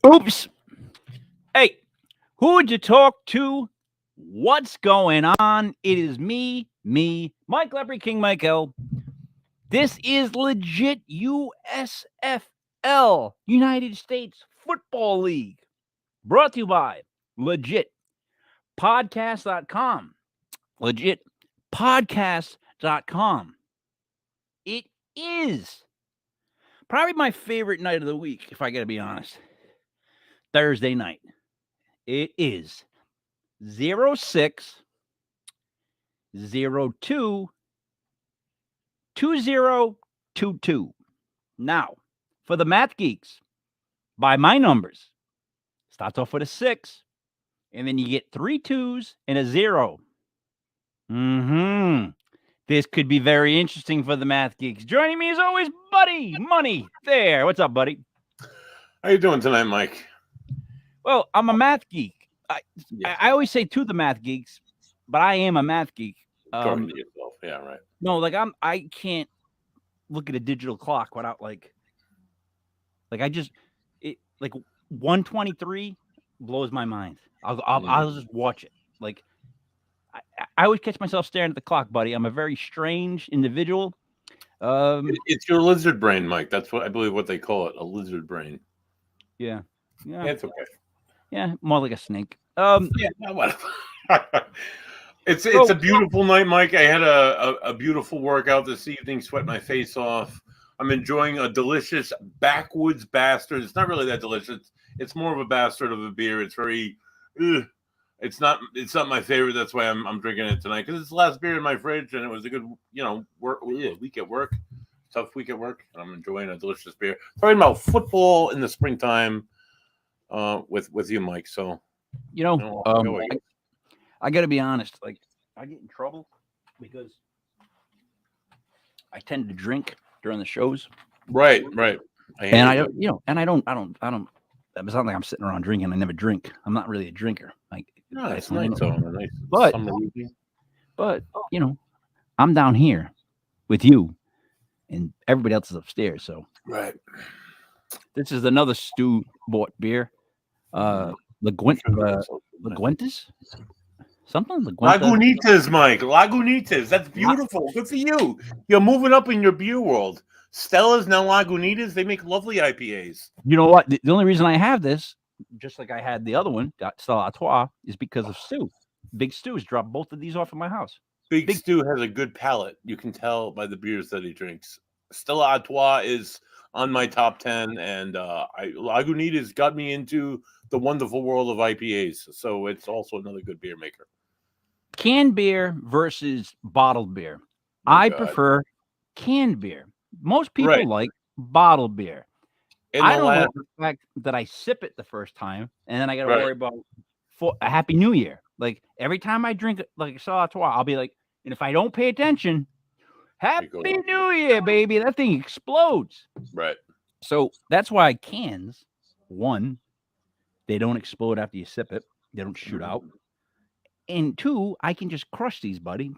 Oops. Hey, who would you talk to? What's going on? It is me, Mike Lepre, King Michael. This is legit USFL, United States Football League, brought to you by legit podcast.com. Legit podcast.com. It is probably my favorite night of the week, if I got to be honest. Thursday night. It is 0602 2022. Now, for the math geeks, by my numbers, starts off with a 6, and then you get 3 2s and a 0. This could be very interesting for the math geeks. Joining me as always, Buddy Money Thayer. What's up, buddy? How you doing tonight, Mike? Well, I'm a math geek. I always say to the math geeks, but I am a math geek. Talking to yourself. Yeah, right. No, like I can't look at a digital clock without like 123 blows my mind. I'll just watch it. Like I always catch myself staring at the clock, buddy. I'm a very strange individual. It's your lizard brain, Mike. That's what I believe what they call it, a lizard brain. Yeah, It's okay. Yeah, more like a snake. Whatever. It's a beautiful night, Mike. I had a beautiful workout this evening, sweat my face off. I'm enjoying a delicious backwoods bastard. It's not really that delicious. It's more of a bastard of a beer. It's very it's not my favorite. That's why I'm drinking it tonight, because it's the last beer in my fridge, and it was a good, week at work. Tough week at work, and I'm enjoying a delicious beer. Talking about football in the springtime with you, Mike. So I got to be honest. Like, I get in trouble because I tend to drink during the shows. Right. I don't. It's not like I'm sitting around drinking. I never drink. I'm not really a drinker. Like, no, it's nice. But I'm down here with you, and everybody else is upstairs. So right. This is another Stu bought beer. Laguentis? Something? Lagunitas, Mike. Lagunitas. That's beautiful. Good for you. You're moving up in your beer world. Stella's, now Lagunitas. They make lovely IPAs. You know what? The only reason I have this, just like I had the other one, Stella Artois, is because of Stu. Big Stu's dropped both of these off at my house. Big Stu has a good palate. You can tell by the beers that he drinks. Stella Artois is on my top 10, and Lagunitas got me into the wonderful world of IPAs. So it's also another good beer maker. Canned beer versus bottled beer. I prefer canned beer. Most people like bottled beer. I don't know the fact that I sip it the first time, and then I got to worry about a Happy New Year. Like, every time I drink like Stella Artois, I'll be like, and if I don't pay attention, Happy New Year, baby. That thing explodes. Right. So that's why cans, one, they don't explode after you sip it. They don't shoot out. And two, I can just crush these, buddy.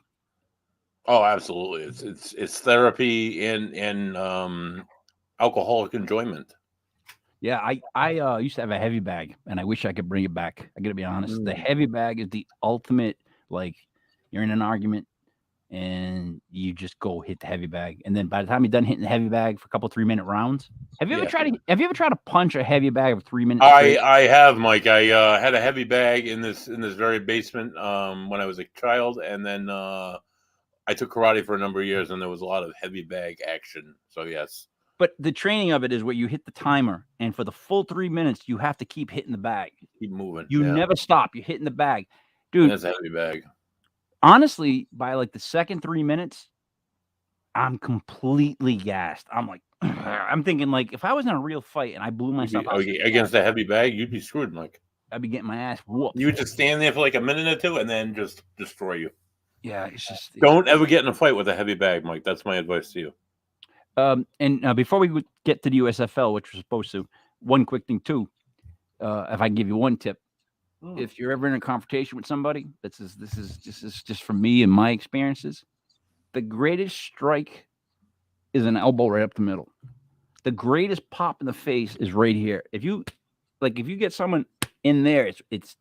Oh, absolutely. It's therapy and alcoholic enjoyment. Yeah, I used to have a heavy bag, and I wish I could bring it back. I got to be honest. The heavy bag is the ultimate, like, you're in an argument, and you just go hit the heavy bag. And then by the time you're done hitting the heavy bag for a couple 3-minute rounds, have you ever tried to punch a heavy bag of 3 minutes? I have, Mike. I had a heavy bag in this very basement when I was a child, and then I took karate for a number of years, and there was a lot of heavy bag action. So yes. But the training of it is where you hit the timer, and for the full 3 minutes, you have to keep hitting the bag. Keep moving. You never stop. You're hitting the bag. Dude, that's a heavy bag. Honestly, by like the second 3 minutes, I'm completely gassed. I'm like, I'm thinking, like, if I was in a real fight and I blew myself out against a heavy bag, you'd be screwed, Mike. I'd be getting my ass whooped. You would just stand there for like a minute or two and then just destroy you. Yeah, it's just don't ever get in a fight with a heavy bag, Mike. That's my advice to you. And before we get to the USFL, which we're supposed to, one quick thing too. If I can give you one tip, if you're ever in a confrontation with somebody, this is just from me and my experiences. The greatest strike is an elbow right up the middle. The greatest pop in the face is right here. If you like if you get someone in there, it's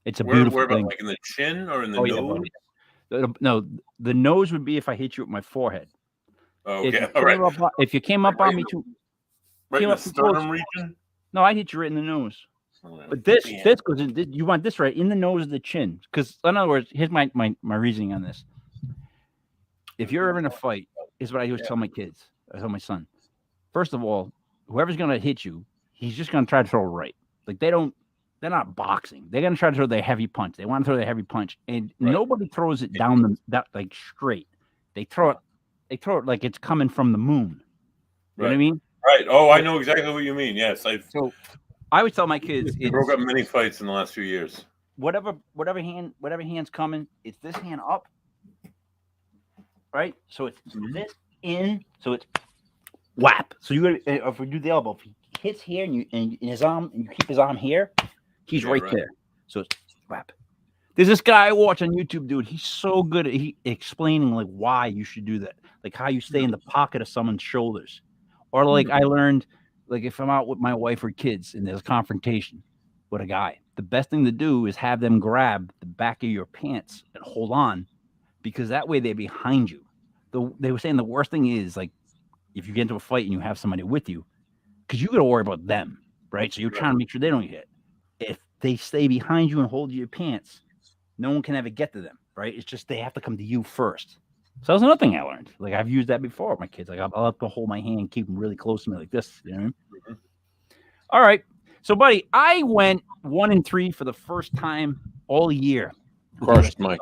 a beautiful where about, thing. like in the chin or in the nose? Yeah, no, the nose would be if I hit you with my forehead. Oh, okay, all right. If you came up on me too, right in the sternum region. No, I hit you right in the nose. But this goes in. You want this right in the nose of the chin, because in other words, here's my reasoning on this. If you're ever in a fight, is what I always tell my kids. I tell my son. First of all, whoever's gonna hit you, he's just gonna try to throw right. Like they're not boxing. They're gonna try to throw their heavy punch. They want to throw their heavy punch, and nobody throws it down that like straight. They throw it like it's coming from the moon. You know what I mean? Right. Oh, I know exactly what you mean. Yes, So I always tell my kids, it broke up many fights in the last few years. Whatever hand's coming, it's this hand up, right? So it's this in, so it's whap. So you gotta, if we do the elbow, if he hits here and his arm, and you keep his arm here, he's right there. So it's whap. There's this guy I watch on YouTube, dude. He's so good at explaining like why you should do that, like how you stay in the pocket of someone's shoulders, or like I learned. Like if I'm out with my wife or kids and there's a confrontation with a guy, the best thing to do is have them grab the back of your pants and hold on, because that way they're behind you. They were saying the worst thing is like if you get into a fight and you have somebody with you, because you got to worry about them, right? So you're trying to make sure they don't get hit. If they stay behind you and hold your pants, no one can ever get to them, right? It's just they have to come to you first. So that's another thing I learned. Like I've used that before with my kids. Like I'll have to hold my hand and keep them really close to me like this. You know what I mean? All right. So, buddy, I went 1-3 for the first time all year. Of course, Mike.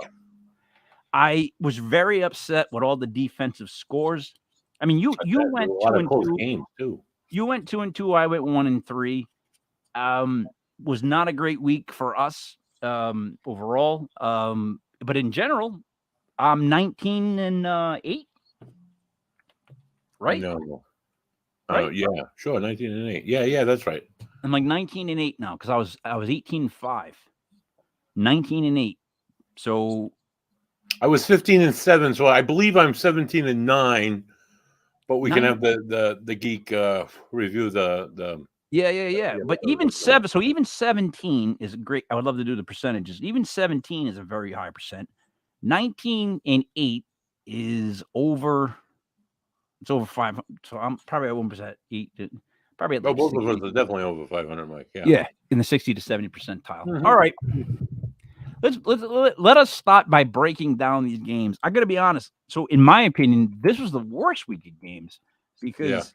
I was very upset with all the defensive scores. I mean, you went 2-2 games too. You went 2-2. I went 1-3. Was not a great week for us overall. But in general, I'm 19-8. Right? No. Right? Yeah, sure. 19-8. Yeah, that's right. I'm like 19-8 now because I was 18-5. 19-8. So I was 15-7. So I believe I'm 17-9. But we can have the geek review the. Yeah. But even 7. So even 17 is great. I would love to do the percentages. Even 17 is a very high percent. 19-8 is over. It's over 500. So I'm probably at 1%. Probably at like both of us are definitely over 500, Mike. Yeah, in the 60 to 70 percentile. All right. Let us start by breaking down these games. I got to be honest. So, in my opinion, this was the worst week of games because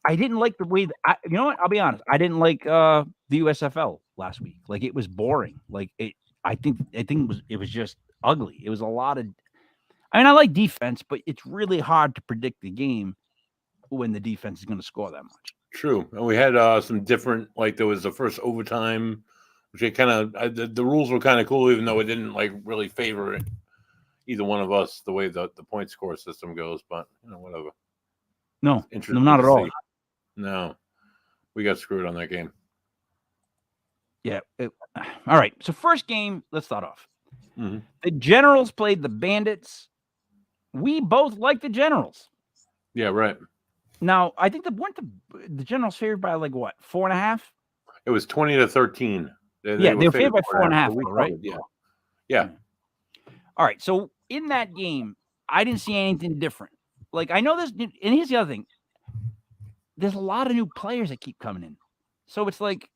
I didn't like the way you know what? I'll be honest. I didn't like the USFL last week. Like it was boring. Like I think it was just ugly. It was a lot of. I mean, I like defense, but it's really hard to predict the game when the defense is going to score that much. True. And we had some different, like there was the first overtime, which it kind of, the rules were kind of cool, even though it didn't like really favor either one of us the way the point score system goes, but whatever. No, not at all. No, we got screwed on that game. Yeah. All right. So first game, let's start off. Mm-hmm. The Generals played the Bandits. We both like the Generals. Yeah, right. Now, I think the Generals favored by like what, 4.5? It was 20-13. They were favored by 4.5, right? Yeah. All right. So in that game, I didn't see anything different. Like I know this, and here's the other thing. There's a lot of new players that keep coming in, so it's like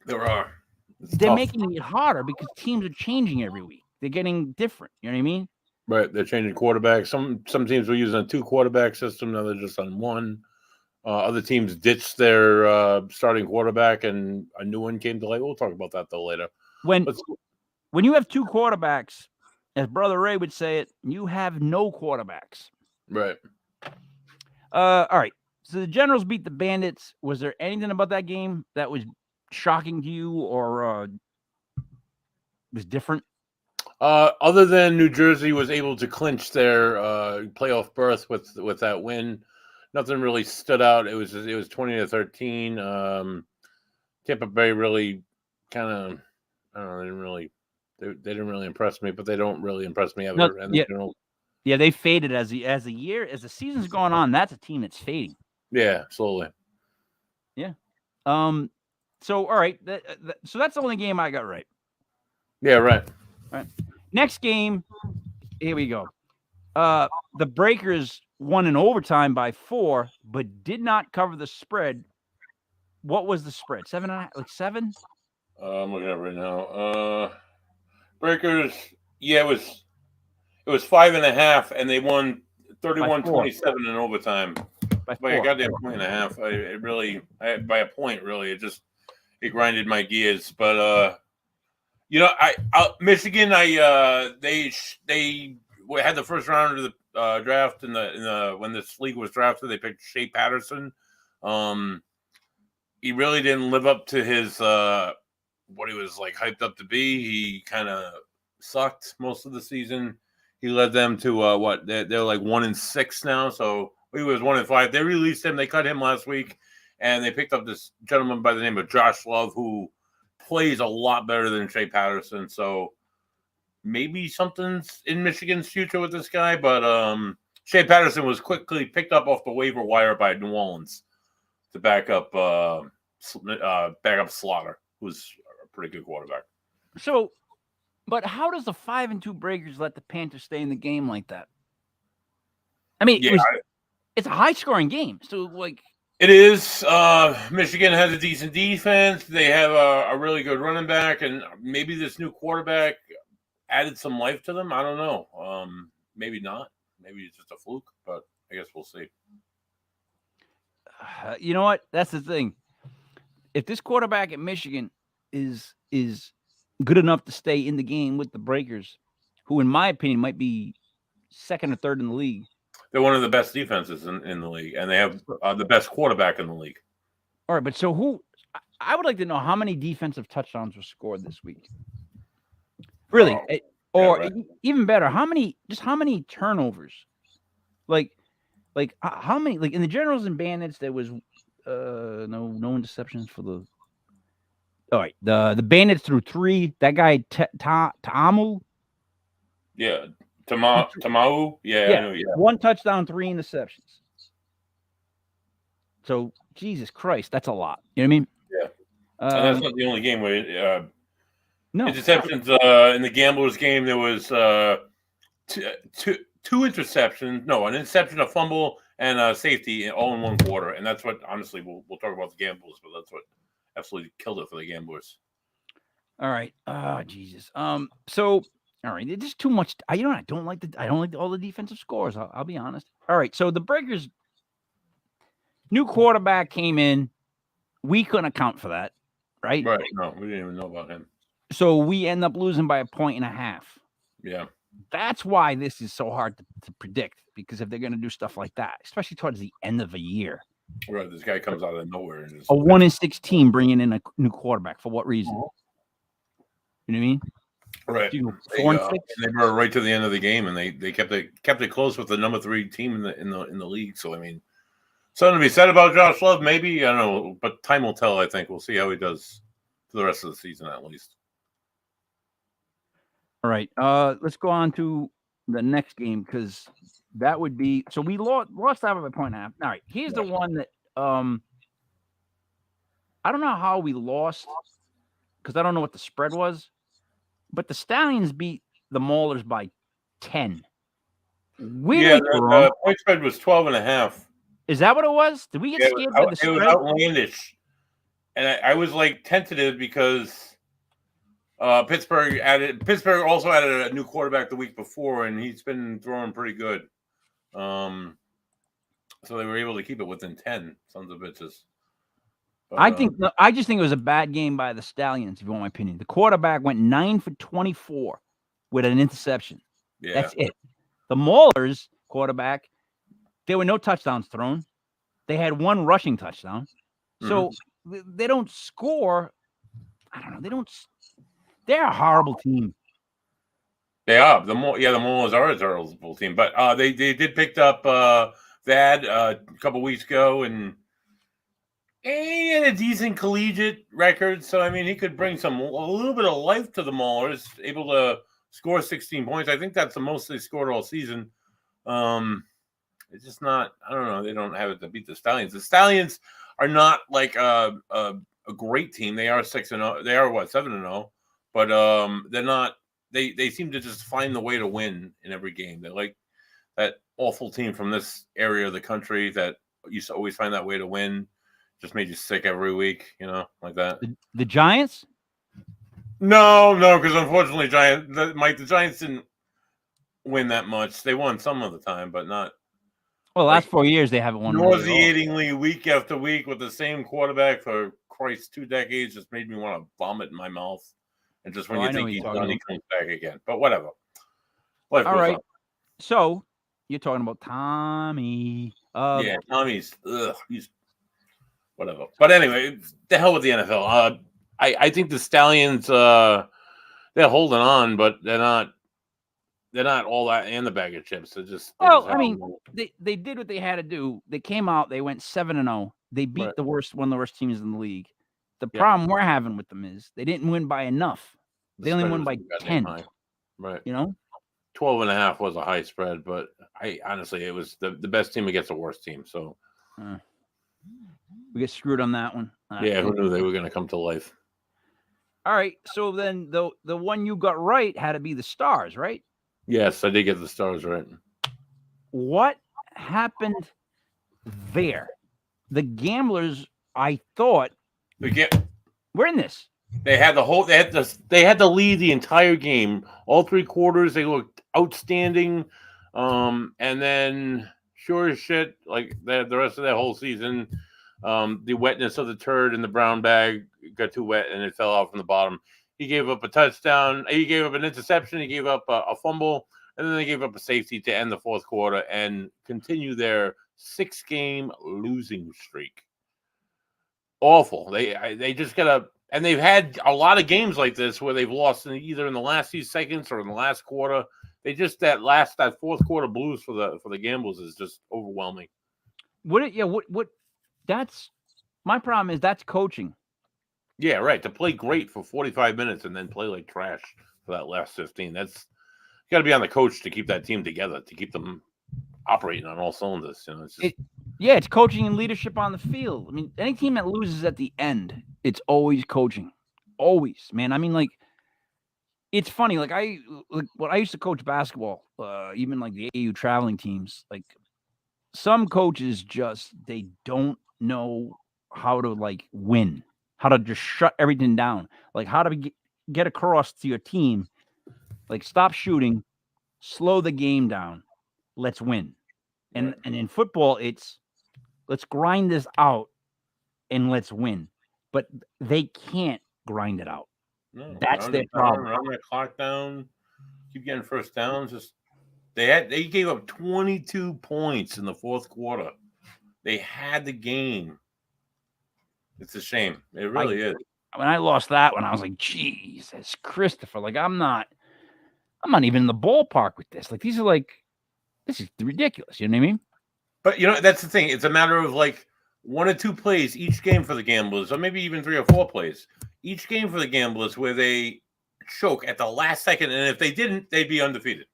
there are. They're making it harder because teams are changing every week. They're getting different. You know what I mean? Right. They're changing quarterbacks. Some teams were using a 2-quarterback system. Now they're just on one. Other teams ditched their starting quarterback, and a new one came to light. We'll talk about that though later. When you have 2 quarterbacks, as Brother Ray would say it, you have no quarterbacks. Right. All right. So the Generals beat the Bandits. Was there anything about that game that was shocking to you or was different? Other than New Jersey was able to clinch their playoff berth with that win, nothing really stood out. It was 20-13. Tampa Bay really kind of, I don't know, they didn't really impress me, but they don't really impress me ever. Yeah, they faded as the season's going on. That's a team that's fading. Yeah, slowly. Yeah. So all right, so that's the only game I got right. Yeah, right. All right. Next game, here we go. The Breakers won in overtime by 4, but did not cover the spread. What was the spread? 7.5, like 7? I'm looking at it right now. Breakers, yeah, it was 5.5, and they won 31-27 in overtime. By a goddamn point and a half. By a point, really. It grinded my gears. But Michigan, they had the first round of the draft in the when this league was drafted. They picked Shea Patterson. He really didn't live up to his what he was like hyped up to be. He kind of sucked most of the season. He led them to what? They're like 1-6 now. So he was 1-5. They released him. They cut him last week, and they picked up this gentleman by the name of Josh Love, who plays a lot better than Shea Patterson. So maybe something's in Michigan's future with this guy. But Shea Patterson was quickly picked up off the waiver wire by New Orleans to back up Slaughter, who's a pretty good quarterback. So, but how does the 5-2 Breakers let the Panthers stay in the game like that? I mean, it's a high-scoring game. So, like, it is. Michigan has a decent defense. They have a really good running back, and maybe this new quarterback added some life to them. I don't know. Maybe not. Maybe it's just a fluke, but I guess we'll see. You know what? That's the thing. If this quarterback at Michigan is good enough to stay in the game with the Breakers, who, in my opinion, might be second or third in the league. They're one of the best defenses in the league, and they have the best quarterback in the league. All right, but so I would like to know how many defensive touchdowns were scored this week. Really, even better, how many turnovers? Like how many? Like in the Generals and Bandits, there was no interceptions for the. All right, the Bandits threw 3. That guy Ta'amu. Yeah, Tamau. Yeah, I know, yeah. 1 touchdown, 3 interceptions. So Jesus Christ, that's a lot. You know what I mean? Yeah. And that's not the only game where no interceptions. In the Gamblers game, there was 2 interceptions. No, an interception, a fumble, and a safety all in 1 quarter. And that's what, honestly, we'll talk about the Gamblers, but that's what absolutely killed it for the Gamblers. All right. Jesus. So, all right, it's just too much. I don't like all the defensive scores. I'll be honest. All right. So the Breakers' new quarterback came in. We couldn't account for that, right? Right. No, we didn't even know about him. So we end up losing by 1.5. Yeah. That's why this is so hard to predict, because if they're going to do stuff like that, especially towards the end of a year. Right. This guy comes out of nowhere. And a 1-6 team bringing in a new quarterback. For what reason? You know what I mean? Right. 4-6. They were right to the end of the game, and they kept it close with the number 3 team in the league. So I mean, something to be said about Josh Love, maybe. I don't know, but time will tell. I think we'll see how he does for the rest of the season, at least. All right. Let's go on to the next game, because that would be so we lost that by 1.5. All right. Here's the one that I don't know how we lost, because I don't know what the spread was, but the Stallions beat the Maulers by 10. The point spread was 12.5. Is that what it was? Did we get scared by the spread? It was outlandish, and I was like tentative because Pittsburgh also added a new quarterback the week before, and he's been throwing pretty good. So they were able to keep it within 10. Sons of bitches. But, I just think it was a bad game by the Stallions, if you want my opinion. The quarterback went 9 for 24 with an interception. Yeah. That's it. The Maulers quarterback, there were no touchdowns thrown. They had 1 rushing touchdown. So they don't score. I don't know. They're a horrible team. They are. The Maulers are a terrible team. But they did pick up Vad a couple weeks ago, and he had a decent collegiate record. So, I mean, he could bring a little bit of life to the Maulers, able to score 16 points. I think that's the most they scored all season. It's just not. I don't know. They don't have it to beat the Stallions. The Stallions are not like a great team. They are 6-0. They are 7-0, but they're not. They seem to just find the way to win in every game. They're like that awful team from this area of the country that used to always find that way to win. Just made you sick every week, like that. The Giants? No, because unfortunately, the Giants didn't win that much. They won some of the time, but not. Well, the last 4 years they haven't won. Nauseatingly week after week with the same quarterback for Christ 2 decades just made me want to vomit in my mouth. And just when you think he's done, he comes back again. But whatever. Life goes on. So you're talking about Tommy. Yeah, Tommy's. He's whatever. But anyway, the hell with the NFL. I think the Stallions. They're holding on, but they're not. They're not all that in the bag of chips. They're just. They did what they had to do. They came out. They went 7-0. They beat one of the worst teams in the league. The problem we're having with them is they didn't win by enough. They only won by 10. Right. 12.5 was a high spread, but honestly, it was the best team against the worst team. So we get screwed on that one. Yeah, who knew they were going to come to life? All right. So then the one you got right had to be the Stars, right? Yes, I did get the Stars right. What happened there? The Gamblers, I thought, we're in this. They had the lead the entire game. All 3 quarters, they looked outstanding. And then sure as shit, like the rest of that whole season, the wetness of the turd in the brown bag got too wet and it fell out from the bottom. He gave up a touchdown. He gave up an interception. He gave up a fumble, and then they gave up a safety to end the fourth quarter and continue their 6-game losing streak. Awful. They just gotta, and they've had a lot of games like this where they've lost either in the last few seconds or in the last quarter. They just that fourth quarter blues for the Gambles is just overwhelming. That's my problem is that's coaching. Yeah, right. To play great for 45 minutes and then play like trash for that last 15. That's got to be on the coach to keep that team together, to keep them operating on all cylinders. It's coaching and leadership on the field. I mean, any team that loses at the end, it's always coaching. Always, man. I mean, like, it's funny. Like when I used to coach basketball, even like the AAU traveling teams, like some coaches they don't know how to like win. How to just shut everything down, like how to get across to your team, like stop shooting, slow the game down, let's win. And in football, it's let's grind this out and let's win. But they can't grind it out. No, that's their problem. Run that clock down, keep getting first downs. Just they gave up 22 points in the fourth quarter. They had the game. It's a shame. It really is. When I lost that one, I was like, Jesus, Christopher. Like, I'm not even in the ballpark with this. Like, this is ridiculous. You know what I mean? But, that's the thing. It's a matter of, like, 1 or 2 plays each game for the Gamblers, or maybe even 3 or 4 plays each game for the Gamblers where they choke at the last second. And if they didn't, they'd be undefeated.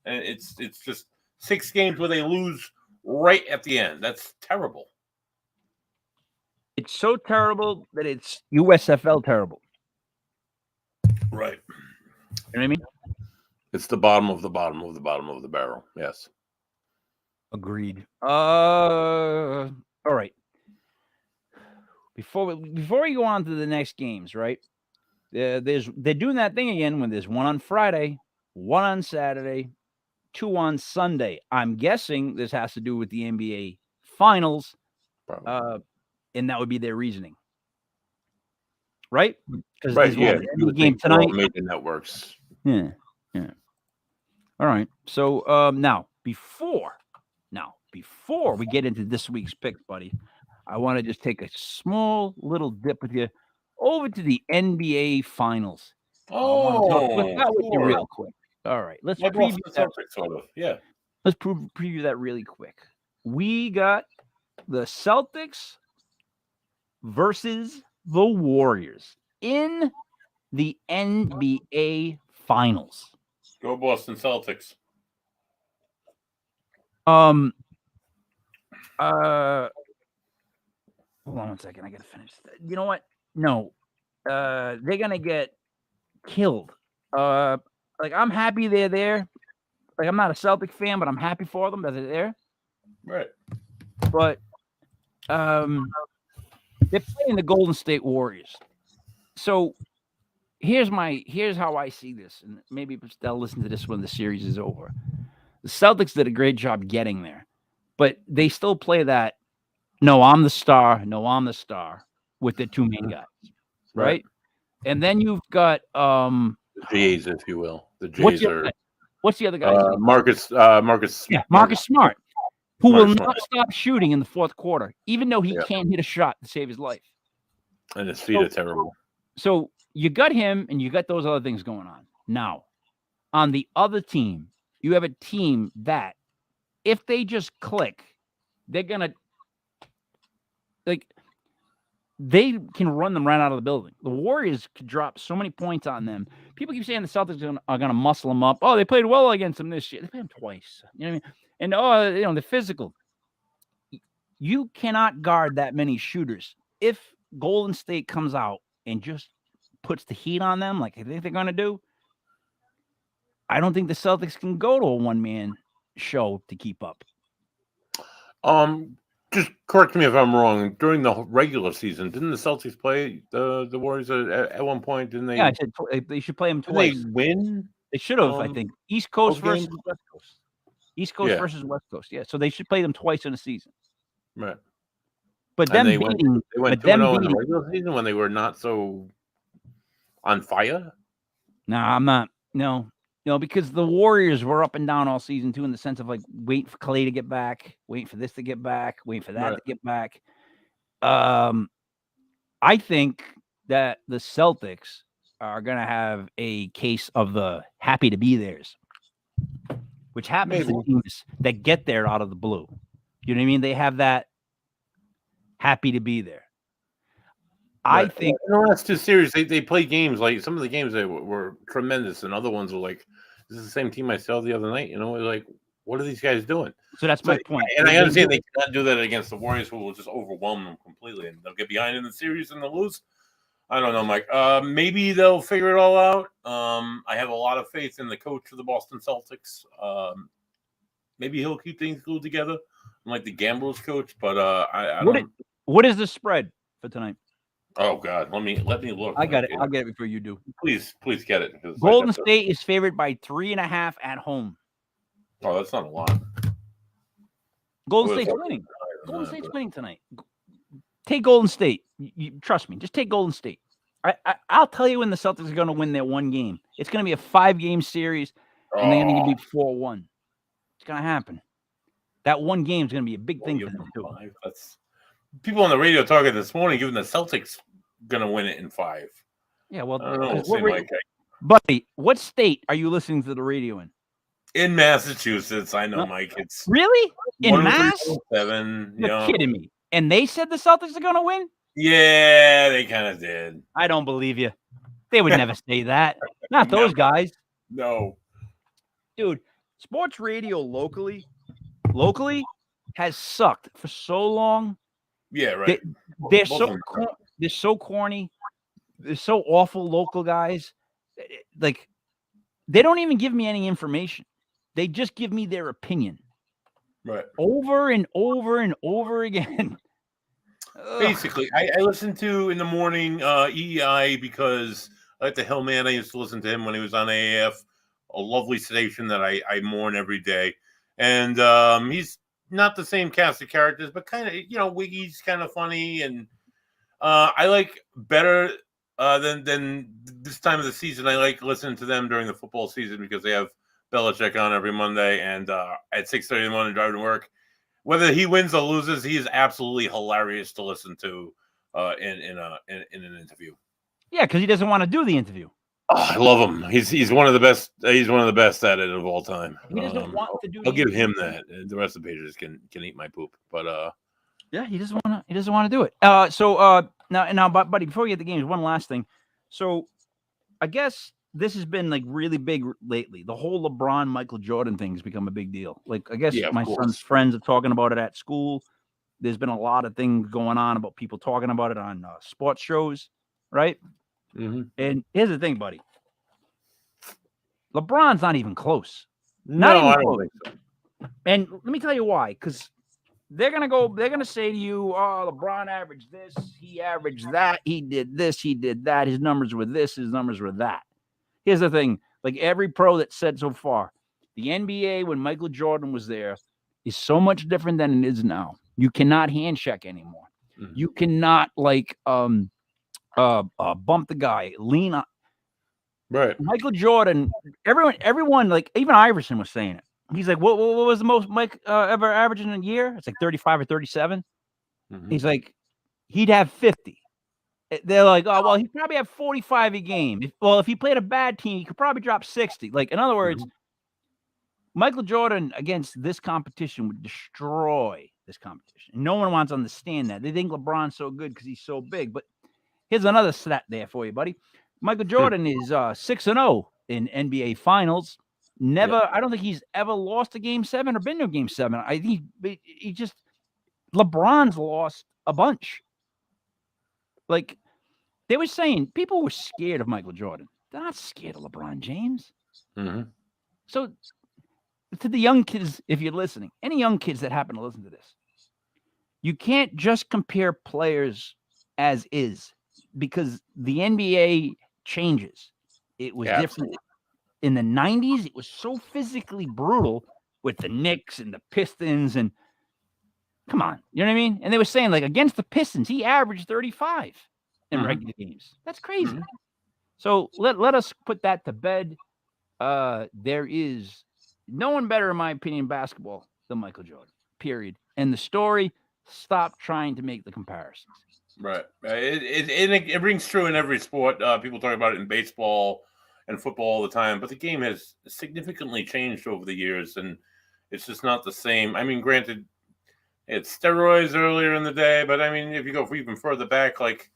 And it's just 6 games where they lose right at the end. That's terrible. It's so terrible that it's USFL terrible. Right. You know what I mean? It's the bottom of the bottom of the bottom of the barrel. Yes. Agreed. All right. Before we go on to the next games, right? They're doing that thing again when there's 1 on Friday, 1 on Saturday, 2 on Sunday. I'm guessing this has to do with the NBA Finals. Probably. And that would be their reasoning, right? Because there's one game tonight. Major networks. Yeah. All right. So now before we get into this week's picks, buddy, I want to just take a small little dip with you over to the NBA Finals. Let's talk with you real quick. All right, let's preview that. Sort of, yeah. Let's preview that really quick. We got the Celtics versus the Warriors in the NBA Finals. Go Boston Celtics. Hold on one second. I gotta finish. You know what? No. They're gonna get killed. Like I'm happy they're there. Like I'm not a Celtic fan, but I'm happy for them that they're there. Right. But they're playing the Golden State Warriors. So here's how I see this, and maybe they'll listen to this when the series is over. The Celtics did a great job getting there, but they still play that. No, I'm the star. No, I'm the star with the two main guys, right? And then you've got the Jays, if you will. The Jays what's the other guy? Marcus. Yeah, Marcus Smart, who will not stop shooting in the fourth quarter, even though he can't hit a shot to save his life. And his feet are terrible. So you got him, and you got those other things going on. Now, on the other team, you have a team that, if they just click, they're gonna they can run them right out of the building. The Warriors could drop so many points on them. People keep saying the Celtics are going to muscle them up. Oh, they played well against them this year. They played them twice. You know what I mean? And they're physical. You cannot guard that many shooters. If Golden State comes out and just puts the heat on them, like I think they're going to do, I don't think the Celtics can go to a one-man show to keep up. Just correct me if I'm wrong. During the regular season, didn't the Celtics play the Warriors at one point? Didn't they? Yeah, I said they should play them twice. Did they win? They should have, I think. East Coast versus West Coast. East Coast versus West Coast. Yeah, so they should play them twice in a season. Right. But them they beating, went 2-0 in the regular season when they were not so on fire. No, I'm not. No, because the Warriors were up and down all season too, in the sense of like waiting for Clay to get back, waiting for this to get back, waiting for that to get back. I think that the Celtics are going to have a case of the happy to be theirs, which happens to teams that get there out of the blue. You know what I mean? They have that happy to be there. I think in the last two series, they play games like some of the games that were tremendous, and other ones were like, this is the same team I saw the other night. Like, what are these guys doing? So that's my point. And I understand they cannot do that against the Warriors, who will just overwhelm them completely, and they'll get behind in the series and they'll lose. I don't know, Mike. Maybe they'll figure it all out. I have a lot of faith in the coach of the Boston Celtics. Maybe he'll keep things glued together. I'm like the Gamblers coach, but I don't. What is the spread for tonight? Oh God, let me look. I got it. I'll get it before you do. Please get it. Golden State is favored by 3.5 at home. Oh, that's not a lot. Golden State's winning. Golden State's winning tonight. Take Golden State. You trust me. Just take Golden State. I'll tell you when the Celtics are going to win their one game. It's going to be a 5-game series, and they're going to be 4-1. It's going to happen. That one game is going to be a big thing for them too. People on the radio talking this morning, giving the Celtics going to win it in 5. Yeah, well, Mike. Buddy, what state are you listening to the radio in? In Massachusetts, I know, Mike. It's really in Mass. 7. You're kidding me? And they said the Celtics are going to win? Yeah, they kind of did. I don't believe you. They would never say that. Not those guys. No, dude. Sports radio locally has sucked for so long. Yeah, right. They're so corny. They're so awful. Local guys, like, they don't even give me any information. They just give me their opinion, right, over and over and over again. Basically, I listen to in the morning EEI because I like the Hillman. I used to listen to him when he was on AAF, a lovely station that I mourn every day. And he's not the same cast of characters, but kind of, Wiggy's kind of funny. And I like better than this time of the season. I like listening to them during the football season because they have Belichick on every Monday. And at 6:30 in the morning driving to work, whether he wins or loses, he is absolutely hilarious to listen to in an interview. Yeah, because he doesn't want to do the interview. Oh, I love him. He's one of the best. He's one of the best at it of all time. He doesn't want to do. I'll give him that. The rest of the pages can eat my poop. But yeah, he doesn't want to do it. So now, buddy, before we get the games, one last thing. So, I guess this has been like really big lately. The whole LeBron, Michael Jordan thing has become a big deal. Like, I guess my son's friends are talking about it at school. There's been a lot of things going on about people talking about it on sports shows, right? Mm-hmm. And here's the thing, buddy. LeBron's not even close. No, I don't think so. And let me tell you why. Because they're gonna say to you, "Oh, LeBron averaged this, he averaged that, he did this, he did that. His numbers were this, his numbers were that." Here's the thing: like every pro that said so far, the NBA when Michael Jordan was there is so much different than it is now. You cannot hand check anymore. Mm-hmm. You cannot bump the guy, lean on. Right. Michael Jordan, everyone, like even Iverson was saying it. He's like, what was the most Mike ever averaging in a year? It's like 35 or 37. Mm-hmm. He's like, he'd have 50. They're like, oh, well, he'd probably have 45 a game. If he played a bad team, he could probably drop 60. Like, in other words, Michael Jordan against this competition would destroy this competition. No one wants to understand that. They think LeBron's so good because he's so big. But here's another stat there for you, buddy. Michael Jordan is 6-0 in NBA Finals. I don't think he's ever lost a Game 7 or been to a Game 7. I think he just LeBron's lost a bunch. Like they were saying, people were scared of Michael Jordan. They're not scared of LeBron James. Mm-hmm. So to the young kids, if you're listening, any young kids that happen to listen to this, you can't just compare players as is because the NBA changes. It was different. In the 90s, it was so physically brutal with the Knicks and the Pistons. And come on, you know what I mean? And they were saying, like, against the Pistons, he averaged 35 in regular games. That's crazy. Mm-hmm. So let us put that to bed. There is no one better, in my opinion, in basketball than Michael Jordan, period. And the story, stop trying to make the comparisons. Right. It rings true in every sport. People talk about it in baseball and football all the time, but the game has significantly changed over the years, and it's just not the same. I mean, granted, it's steroids earlier in the day, but I mean, if you go even further back, like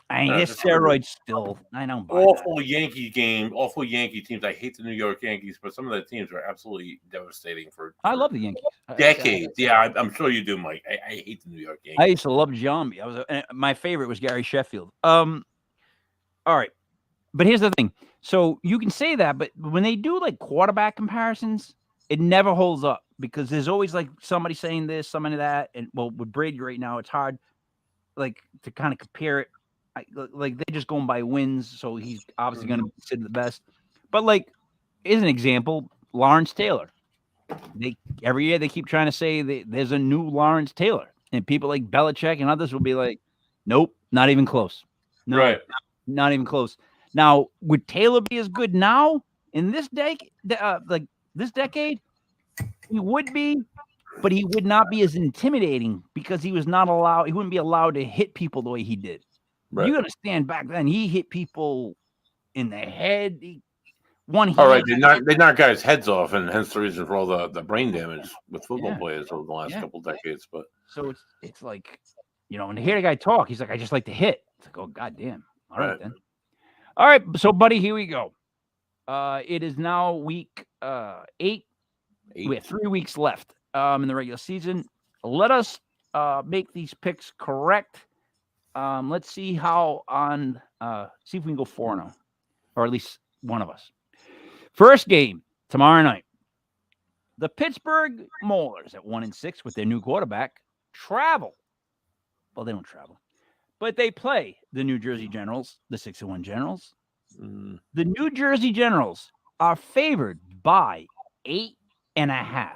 steroids still. I know. Awful Yankee teams. I hate the New York Yankees, but some of the teams are absolutely devastating for I love the Yankees. Decades. I'm sure you do, Mike. I hate the New York Yankees. I used to love Giambi. My favorite was Gary Sheffield. All right. But here's the thing. So you can say that, but when they do like quarterback comparisons, it never holds up because there's always like somebody saying this, somebody that, and well, with Brady right now, it's hard like to kind of compare it. Like they're just going by wins, so he's obviously going to be considered the best. But like, as an example, Lawrence Taylor. Every year they keep trying to say there's a new Lawrence Taylor, and people like Belichick and others will be like, nope, not even close. No, right. Not even close. Now, would Taylor be as good now in this decade? This decade, he would be, but he would not be as intimidating because he was not allowed. He wouldn't be allowed to hit people the way he did. Right. You understand? Back then, he hit people in the head. All right, they knock guys' heads off, and hence the reason for all the brain damage with football players over the last couple decades. But so it's like, and to hear the guy talk, he's like, I just like to hit. It's like, oh goddamn. All right then. All right, so buddy, here we go. It is now week 8. We have 3 weeks left in the regular season. Let us make these picks correct. Let's see how see if we can go 4-0, or at least one of us. First game tomorrow night. The Pittsburgh Maulers at 1-6 with their new quarterback travel. Well, they don't travel. But they play the New Jersey Generals, the 6-1 Generals. The New Jersey Generals are favored by 8.5.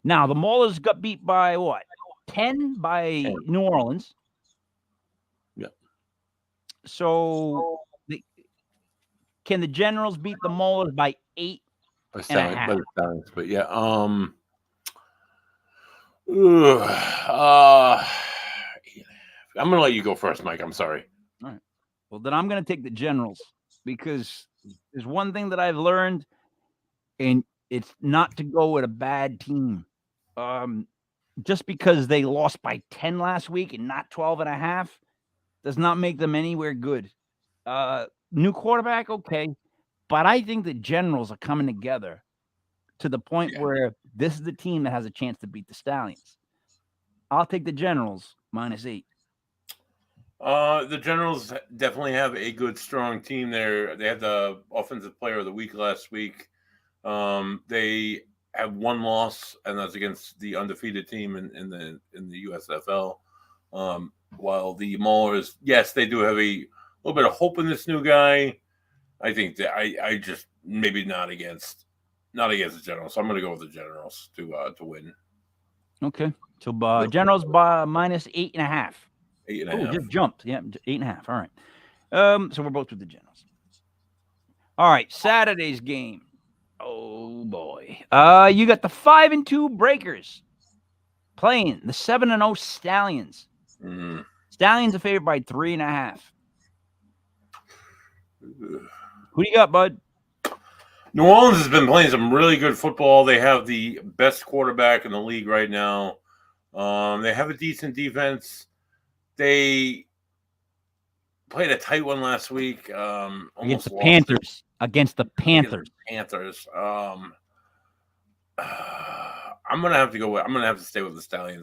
Now, the Maulers got beat by what? 10 by New Orleans. Yeah. So, can the Generals beat the Maulers by 8.5? But yeah. I'm going to let you go first, Mike. I'm sorry. All right. Well, then I'm going to take the Generals because there's one thing that I've learned, and it's not to go with a bad team. Just because they lost by 10 last week and not 12.5 does not make them anywhere good. New quarterback, okay. But I think the Generals are coming together to the point where this is the team that has a chance to beat the Stallions. I'll take the Generals -8. The Generals definitely have a good, strong team there. They had the Offensive Player of the Week last week. They have one loss, and that's against the undefeated team in the USFL. While the Maulers, yes, they do have a little bit of hope in this new guy. I think that I just maybe not against the Generals. So I'm going to go with the Generals to win. Okay, so Generals by -8.5. 8.5. Oh, just jumped. Yeah, 8.5. All right. So we're both with the Generals. All right, Saturday's game. Oh boy. You got the 5-2 Breakers playing the 7-0 Stallions. Stallions are favored by 3.5. Who do you got, bud? New Orleans has been playing some really good football. They have the best quarterback in the league right now. They have a decent defense. They played a tight one last week. Against the Panthers. I'm gonna have to go. I'm gonna have to stay with the Stallions.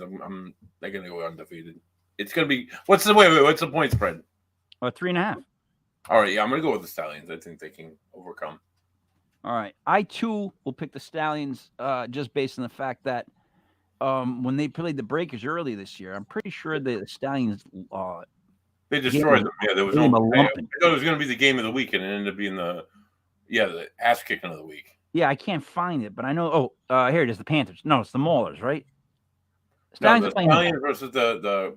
They're gonna go undefeated. It's gonna be what's the point spread? 3.5. All right, yeah, I'm gonna go with the Stallions. I think they can overcome. All right, I too will pick the Stallions, just based on the fact that when they played the Breakers early this year, I'm pretty sure the Stallions they destroyed them. Yeah, there was no. I thought it was going to be the game of the week, and it ended up being the ass kicking of the week. Yeah, I can't find it, but I know. Oh, here it is. The Panthers. No, it's the Maulers, right? Stallions the Stallions versus the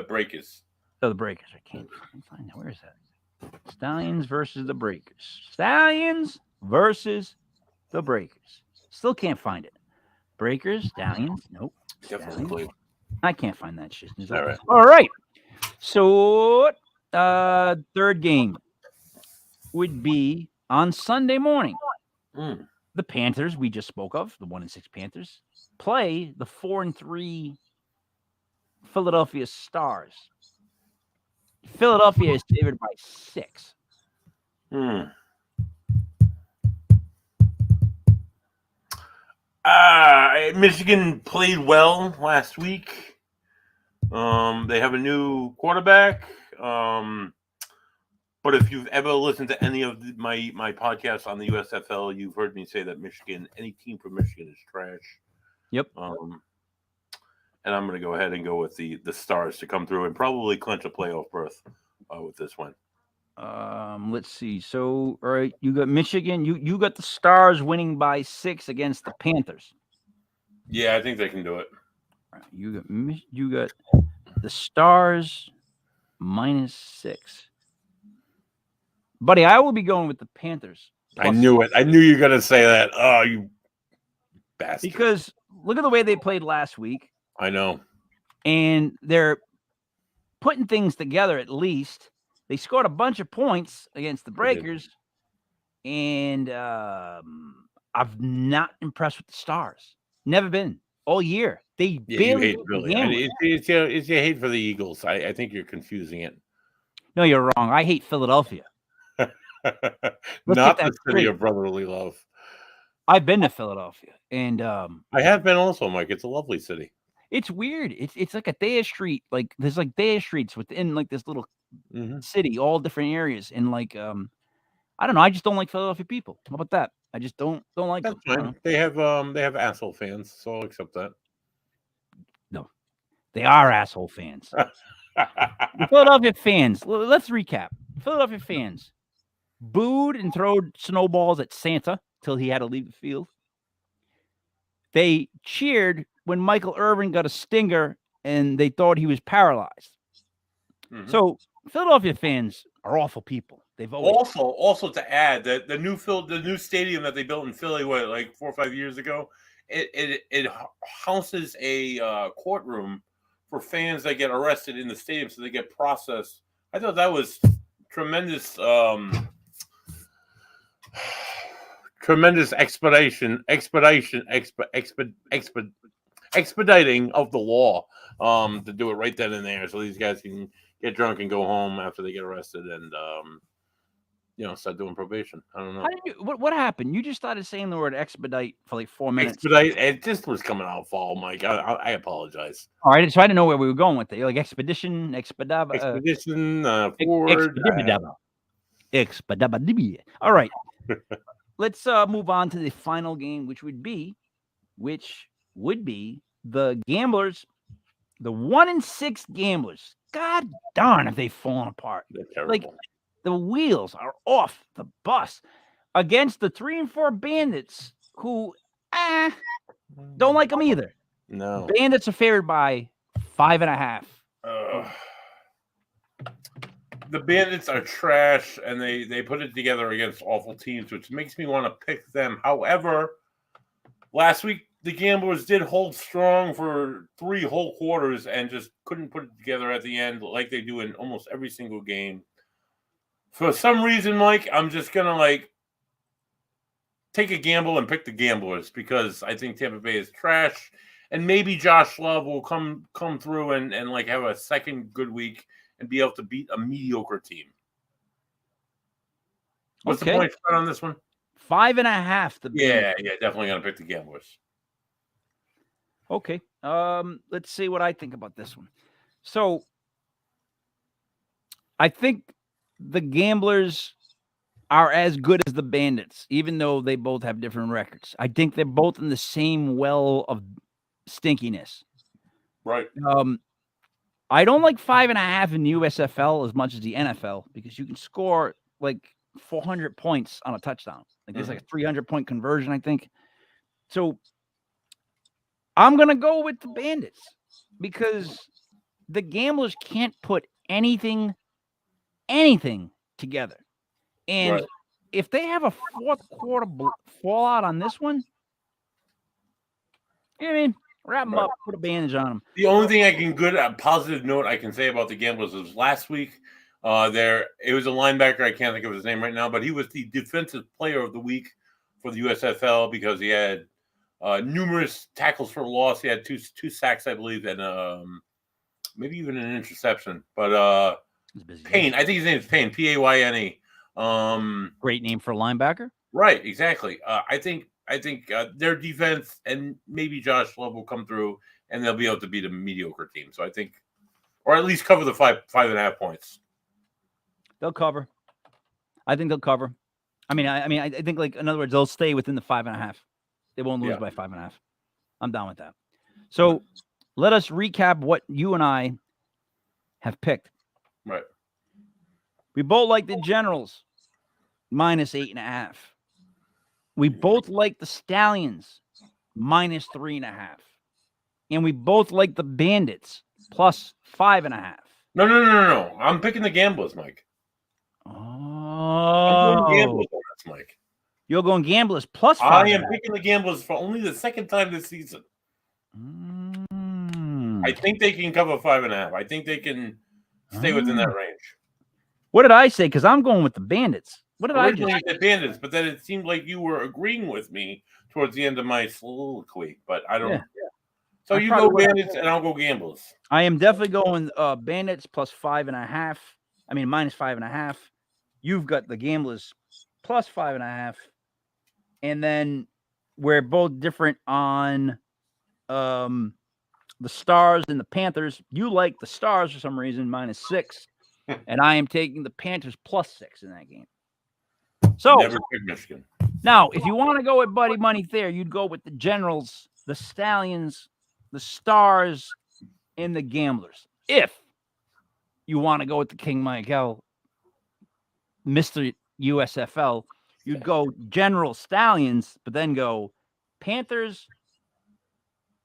Breakers. Oh, the Breakers. I can't find that. Where is that? Stallions versus the Breakers. Stallions versus the Breakers. Still can't find it. Breakers, Stallions. Nope. Definitely. I can't find that shit. All right. All right. So, third game would be on Sunday morning. The Panthers we just spoke of, the 1-6 Panthers, play the 4-3 Philadelphia Stars. Philadelphia is favored by 6. Michigan played well last week. They have a new quarterback. But if you've ever listened to any of my podcasts on the USFL, you've heard me say that any team from Michigan is trash. Yep. And I'm going to go ahead and go with the Stars to come through and probably clinch a playoff berth with this one. Let's see. So, all right, you got Michigan. You got the Stars winning by 6 against the Panthers. Yeah, I think they can do it. All right, you got the Stars -6. Buddy, I will be going with the Panthers. I knew it. I knew you were going to say that. Oh, you bastard. Because look at the way they played last week. I know. And they're putting things together at least. They scored a bunch of points against the Breakers. And I've not impressed with the Stars. Never been. All year. They barely it's your hate for the Eagles. I think you're confusing it. No, you're wrong. I hate Philadelphia. Not the city of brotherly love. I've been to Philadelphia, and I have been also, Mike. It's a lovely city. It's weird. It's like a Thayer Street. Like there's like Thayer Streets within like this little city, all different areas, and like I don't know. I just don't like Philadelphia people. How about that? I just don't like them. That's fine. They have asshole fans, so I'll accept that. No, they are asshole fans. The Philadelphia fans. Let's recap. Philadelphia fans booed and throwed snowballs at Santa till he had to leave the field. They cheered when Michael Irvin got a stinger and they thought he was paralyzed. So Philadelphia fans are awful people. They've always also to add that the new stadium that they built in Philly, like 4 or 5 years ago, it houses a courtroom for fans that get arrested in the stadium, so they get processed. I thought that was tremendous expediting of the law to do it right then and there, so these guys can get drunk and go home after they get arrested. And start doing probation. I don't know. How did you? What happened? You just started saying the word expedite for like 4 minutes. Expedite. It just was coming out fall, Mike. I apologize. All right, so I didn't know where we were going with it. You're like expedition, expedaba, forward. expedaba. All right, let's move on to the final game, which would be the Gamblers, the 1-6 Gamblers. God darn, have they fallen apart? They're terrible. Like the wheels are off the bus against the 3-4 Bandits, who don't like them either. No, Bandits are favored by 5.5. The Bandits are trash, and they put it together against awful teams, which makes me want to pick them. However, last week the Gamblers did hold strong for 3 whole quarters and just couldn't put it together at the end like they do in almost every single game. For some reason, Mike, I'm just gonna take a gamble and pick the Gamblers because I think Tampa Bay is trash, and maybe Josh Love will come through and have a second good week and be able to beat a mediocre team. What's the point spread on this one? 5.5. Yeah, definitely gonna pick the Gamblers. Okay. Let's see what I think about this one. So I think the Gamblers are as good as the Bandits, even though they both have different records. I think they're both in the same well of stinkiness. Right. I don't like 5.5 in the USFL as much as the NFL because you can score like 400 points on a touchdown. Like there's like a 300-point conversion, I think. So I'm going to go with the Bandits because the Gamblers can't put anything together. And if they have a fourth quarter fallout on this one, I mean, wrap them up, put a bandage on them. The only thing a positive note I can say about the Gamblers is last week, it was a linebacker. I can't think of his name right now, but he was the defensive player of the week for the USFL because he had numerous tackles for loss. He had two sacks, I believe, and maybe even an interception. But Payne, I think his name is Payne, Payne. Great name for a linebacker. Right, exactly. I think their defense and maybe Josh Love will come through and they'll be able to beat a mediocre team. So I think, or at least cover the 5.5 points. They'll cover. I think they'll cover. I think in other words, they'll stay within the 5.5. They won't lose by 5.5. I'm down with that. So let us recap what you and I have picked. Right. We both like the Generals minus 8.5. We both like the Stallions minus 3.5. And we both like the Bandits plus 5.5. No. I'm picking the Gamblers, Mike. Oh. I'm going Gamblers on this, Mike. You're going Gamblers plus 5.5. I am picking the Gamblers for only the second time this season. I think they can cover 5.5. I think they can stay within that range. What did I say? Because I'm going with the Bandits. What did I just say? Bandits, but then it seemed like you were agreeing with me towards the end of my soliloquy, but I don't. Yeah. So you go Bandits and I'll go Gamblers. I am definitely going Bandits plus 5.5. I mean minus 5.5. You've got the Gamblers plus 5.5, and then we're both different on the Stars and the Panthers. You like the Stars for some reason minus 6, and I am taking the Panthers plus 6 in that game. So never pick Michigan. Now, if you want to go with Buddy Money Thayer, you'd go with the Generals, the Stallions, the Stars, and the Gamblers. If you want to go with the King Michael, Mr. USFL, you'd go General Stallions, but then go Panthers,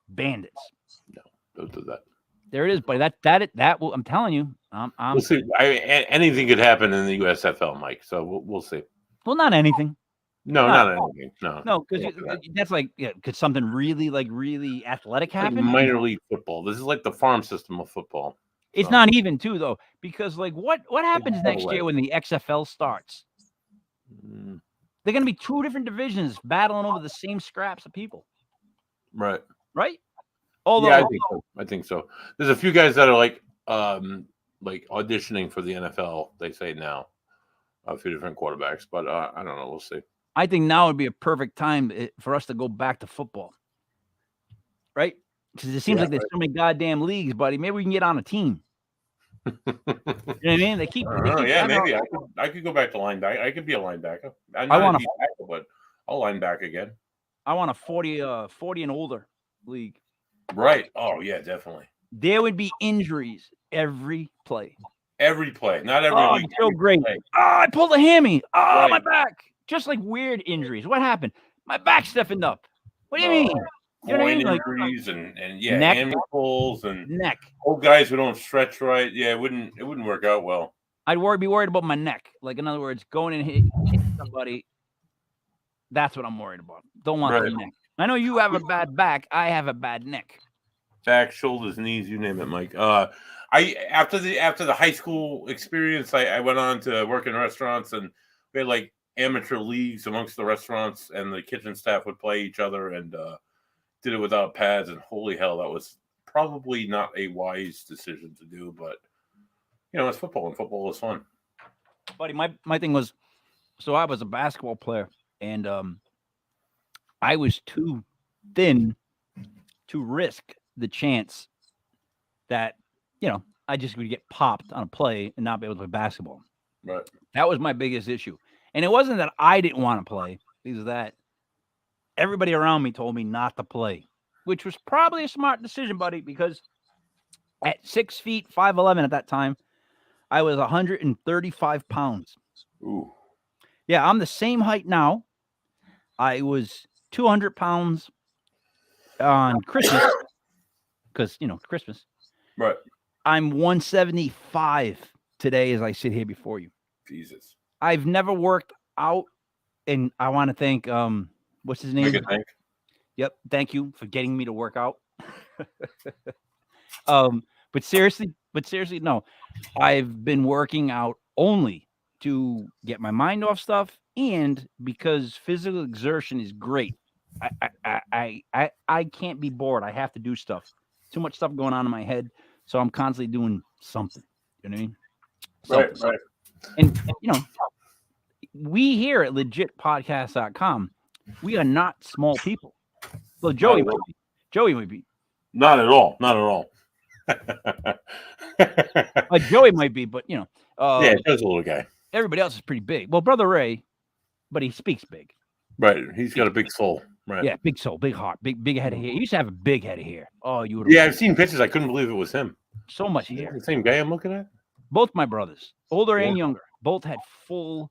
Bandits. No, don't do that. There it is, buddy. That will. I'm telling you. We'll see. Anything could happen in the USFL, Mike. So we'll see. Well, not anything. No, not anything. No, because that's could something really athletic happen? Like minor league football. This is like the farm system of football. It's not even too though, because what happens next year when the XFL starts? They're going to be 2 different divisions battling over the same scraps of people. Right. Although, yeah, I think so. There's a few guys that are like auditioning for the NFL. They say now. a few different quarterbacks, but I don't know. We'll see. I think now would be a perfect time for us to go back to football, right? Because it seems like there's so many goddamn leagues, buddy. Maybe we can get on a team. You know what I mean? They keep maybe I could go back to linebacker. I could be a linebacker. I want to tackle, but I'll lineback again. I want a 40 and older league. Right. Oh yeah, definitely. There would be injuries every play. Every play, not every league. So great. I pulled a hammy. Right. My back. Just like weird injuries. What happened? My back stiffened up. What do you mean? You know what I mean? Injuries and neck pulls and neck. Old guys who don't stretch right. Yeah, it wouldn't work out well. I'd be worried about my neck. Like, in other words, going and hitting somebody. That's what I'm worried about. Don't want the neck. I know you have a bad back. I have a bad neck. Back, shoulders, knees, you name it, Mike. After the high school experience, I went on to work in restaurants, and we had like amateur leagues amongst the restaurants, and the kitchen staff would play each other, and did it without pads. And holy hell, that was probably not a wise decision to do, but it's football, and football is fun. Buddy, my thing was, so I was a basketball player, and I was too thin to risk the chance that I just would get popped on a play and not be able to play basketball. Right. That was my biggest issue. And it wasn't that I didn't want to play, because that everybody around me told me not to play, which was probably a smart decision, buddy, because at 6 feet, 5'11" at that time, I was 135 pounds. Ooh. Yeah, I'm the same height now. I was 200 pounds on Christmas, because, Christmas. Right. I'm 175 today as I sit here before you. Jesus. I've never worked out, and I want to thank, what's his name? Yep. Thank you for getting me to work out. But seriously, no. I've been working out only to get my mind off stuff, and because physical exertion is great. I can't be bored. I have to do stuff. Too much stuff going on in my head, so I'm constantly doing something. You know what I mean? Right. And we here at legitpodcast.com, we are not small people. Well, Joey might be. Not at all. Joey might be, but yeah, he's a little guy. Everybody else is pretty big. Well, Brother Ray, but he speaks big. Right. He's got a big soul. Right. Yeah, big soul, big heart, big head of hair. He used to have a big head of hair. Oh, you would. Yeah, I've seen pictures. I couldn't believe it was him. So much hair. The same guy I'm looking at? Both my brothers, older and younger, both had full